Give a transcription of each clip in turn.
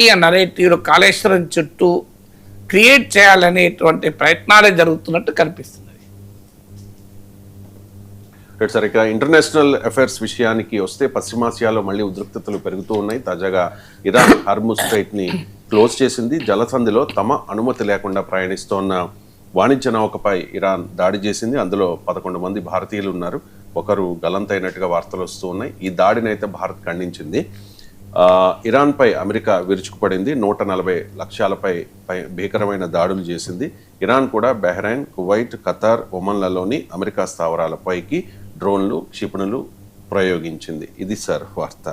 ఈ నరేటివ్ కాళేశ్వరం చుట్టూ క్రియేట్ చేయాలనేటువంటి ప్రయత్నాలే జరుగుతున్నట్టు కనిపిస్తున్నది. సార్, ఇక ఇంటర్నేషనల్ అఫైర్స్ విషయానికి వస్తే పశ్చిమాసియాలో మళ్ళీ ఉద్రిక్తతలు పెరుగుతూ ఉన్నాయి. తాజాగా ఇరాన్ హార్ముజ్ స్ట్రైట్ ని క్లోజ్ చేసింది. జలసంధిలో తమ అనుమతి లేకుండా ప్రయాణిస్తోన్న వాణిజ్య నౌకపై ఇరాన్ దాడి చేసింది. అందులో 11 మంది భారతీయులు ఉన్నారు. ఒకరు గల్లంతైనట్టుగా వార్తలు వస్తూ ఉన్నాయి. ఈ దాడిని అయితే భారత్ ఖండించింది. ఇరాన్పై అమెరికా విరుచుకుపడింది. 140 లక్ష్యాలపై భీకరమైన దాడులు చేసింది. ఇరాన్ కూడా బహ్రెయిన్, కువైట్, ఖతార్, ఒమన్లలోని అమెరికా స్థావరాలపైకి డ్రోన్లు, క్షిపణులు ప్రయోగించింది. ఇది సార్ వార్త.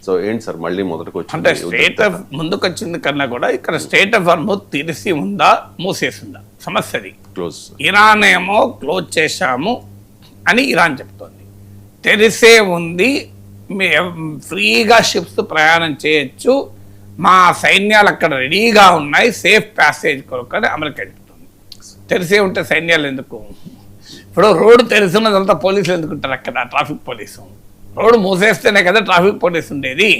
సో ఏంటి సార్ మళ్ళీ మొదటికి అంటే స్టేట్ ఆఫ్ ముందుకు వచ్చింది కన్నా కూడా ఇక్కడ స్టేట్ ఆఫ్ హార్ముజ్ తెరిసి ఉందా మూసేసిందా సమస్యది. క్లోజ్. ఇరాన్ ఏమో క్లోజ్ చేశాము అని ఇరాన్ చెప్తోంది. తెరిసే ఉంది, ఫ్రీగా షిప్స్ ప్రయాణం చేయొచ్చు, మా సైన్యాలు అక్కడ రెడీగా ఉన్నాయి సేఫ్ ప్యాసేజ్ కొరకు అని అమెరికా చెప్తుంది. తెరిసే ఉంటే సైన్యాలు ఎందుకు? ఇప్పుడు రోడ్డు తెలిసినదంతా పోలీసులు ఎందుకుంటారు అక్కడ? Traffic police. రోడ్డు మూసేస్తేనే కదా ట్రాఫిక్ పోలీసు ఉండేది.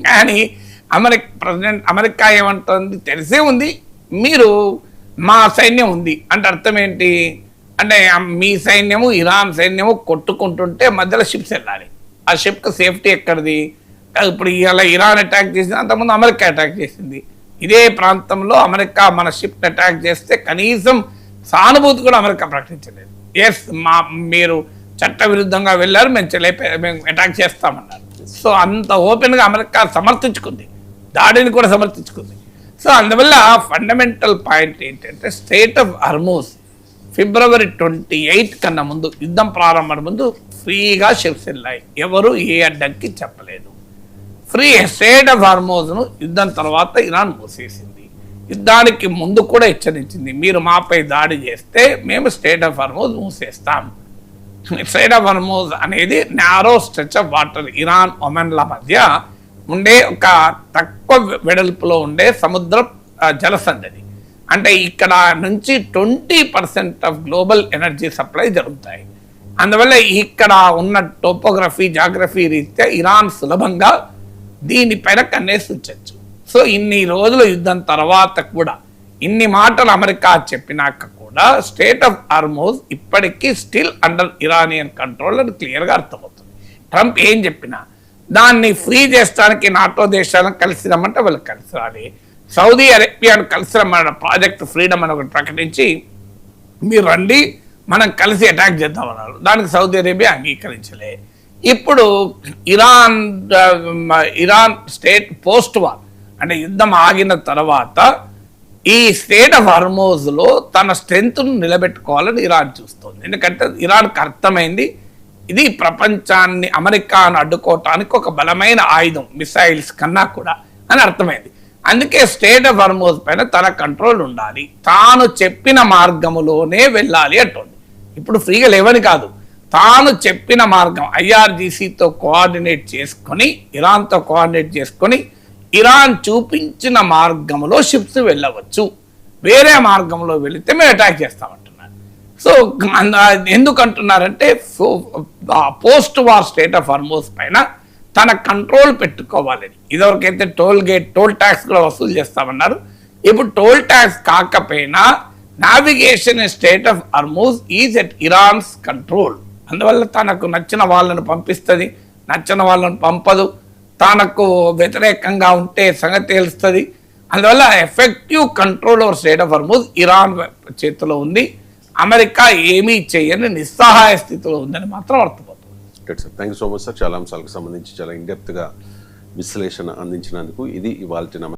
కానీ ప్రెసిడెంట్ అమెరికా ఏమంటుంది? తెలిసే ఉంది, మీరు మా సైన్యం ఉంది అంటే అర్థం ఏంటి? అంటే మీ సైన్యము ఇరాన్ సైన్యము కొట్టుకుంటుంటే మధ్యలో షిప్స్ వెళ్ళాలి. ఆ షిప్కి సేఫ్టీ ఎక్కడిది? ఇప్పుడు ఇలా ఇరాన్ అటాక్ చేసింది, అంతకుముందు అమెరికా అటాక్ చేసింది. ఇదే ప్రాంతంలో అమెరికా మన షిప్ని అటాక్ చేస్తే కనీసం సానుభూతి కూడా అమెరికా ప్రకటించలేదు. ఎస్, మీరు చట్ట విరుద్ధంగా వెళ్ళారు, మేము అటాక్ చేస్తామన్నారు. సో అంత ఓపెన్గా అమెరికా సమర్థించుకుంది, దాడిని కూడా సమర్థించుకుంది. సో అందువల్ల ఫండమెంటల్ పాయింట్ ఏంటంటే స్టేట్ ఆఫ్ హార్ముజ్ ఫిబ్రవరి 28 కన్నా ముందు, యుద్ధం ప్రారంభం ముందు ఫ్రీగా షిప్స్ వెళ్ళాయి. ఎవరు ఏ అడ్డంకి చెప్పలేదు. ఫ్రీ స్టేట్ ఆఫ్ హార్ముజ్ను యుద్ధం తర్వాత ఇరాన్ మూసేసింది. యుద్ధానికి ముందు కూడా హెచ్చరించింది, మీరు మాపై దాడి చేస్తే మేము స్టేట్ ఆఫ్ హార్ముజ్ మూసేస్తాం. స్టేట్ ఆఫ్ హార్ముజ్ అనేది narrow stretch of water, Iran ఒమన్ల మధ్య ఉండే ఒక తక్కువ వెడల్పులో ఉండే సముద్ర జలసంధి. అంటే ఇక్కడ నుంచి 20% ఆఫ్ గ్లోబల్ ఎనర్జీ సప్లై జరుగుతాయి. అందువల్ల ఇక్కడ ఉన్న టోపోగ్రఫీ, జాగ్రఫీ రీత్యా ఇరాన్ సులభంగా దీనిపైన కన్నేసి ఉంచవచ్చు. సో ఇన్ని రోజుల యుద్ధం తర్వాత కూడా, ఇన్ని మాటలు అమెరికా చెప్పినాక కూడా స్టేట్ ఆఫ్ హార్ముజ్ ఇప్పటికీ స్టిల్ అండర్ ఇరానియన్ కంట్రోల్ అని క్లియర్గా అర్థమవుతుంది. ట్రంప్ ఏం చెప్పినా దాన్ని ఫ్రీ చేసడానికి నాటో దేశాలను కలిసి రమ్మంటే వాళ్ళు కలిసి రాలి. సౌదీ అరేబియాను కలిసి రమ్మన్న ప్రాజెక్ట్ ఫ్రీడమ్ అని ఒకటి ప్రకటించి మీరు రండి మనం కలిసి అటాక్ చేద్దామన్నారు. దానికి సౌదీ అరేబియా అంగీకరించలే. ఇప్పుడు ఇరాన్ స్టేట్ పోస్ట్ వార్ అంటే యుద్ధం ఆగిన తర్వాత ఈ స్టేట్ ఆఫ్ హార్ముజ్లో తన స్ట్రెంగ్త్ను నిలబెట్టుకోవాలని ఇరాన్ చూస్తుంది. ఎందుకంటే ఇరాన్కి అర్థమైంది ఇది ప్రపంచాన్ని, అమెరికాను అడ్డుకోవటానికి ఒక బలమైన ఆయుధం, మిసైల్స్ కన్నా కూడా అని అర్థమైంది. అందుకే స్టేట్ ఆఫ్ హార్ముజ్ పైన తన కంట్రోల్ ఉండాలి, తాను చెప్పిన మార్గములోనే వెళ్ళాలి అంటుంది. ఇప్పుడు ఫ్రీగా లేవని కాదు, తాను చెప్పిన మార్గం IRGCతో కోఆర్డినేట్ చేసుకొని, ఇరాన్తో కోఆర్డినేట్ చేసుకొని ఇరాన్ చూపించిన మార్గంలో షిప్స్ వెళ్ళవచ్చు, వేరే మార్గంలో వెళితే మేము అటాక్ చేస్తామంటున్నారు. సో ఎందుకు అంటున్నారంటే post war state of Hormuz పైన తన కంట్రోల్ పెట్టుకోవాలని. ఇదివరకైతే టోల్ ట్యాక్స్ కూడా వసూలు చేస్తామన్నారు. ఇప్పుడు టోల్ ట్యాక్స్ కాకపోయినా navigation state of Hormuz is at Iran's control. అందువల్ల తనకు నచ్చిన వాళ్ళను పంపిస్తుంది, నచ్చిన వాళ్ళను పంపదు, తనకు వ్యతిరేకంగా ఉంటే సంగతి తెలుస్తుంది. అందువల్ల effective control over state of Hormuz Iran చేతిలో ఉంది. అమెరికా ఏమీ చేయని నిస్సహాయ స్థితిలో ఉందని మాత్రం అర్థమవుతుంది. Sir, thank you so much sir. చాలా అంశాలకు సంబంధించి చాలా ఇన్డెప్త్గా విశ్లేషణ అందించినందుకు. ఇది ఇవాల్టి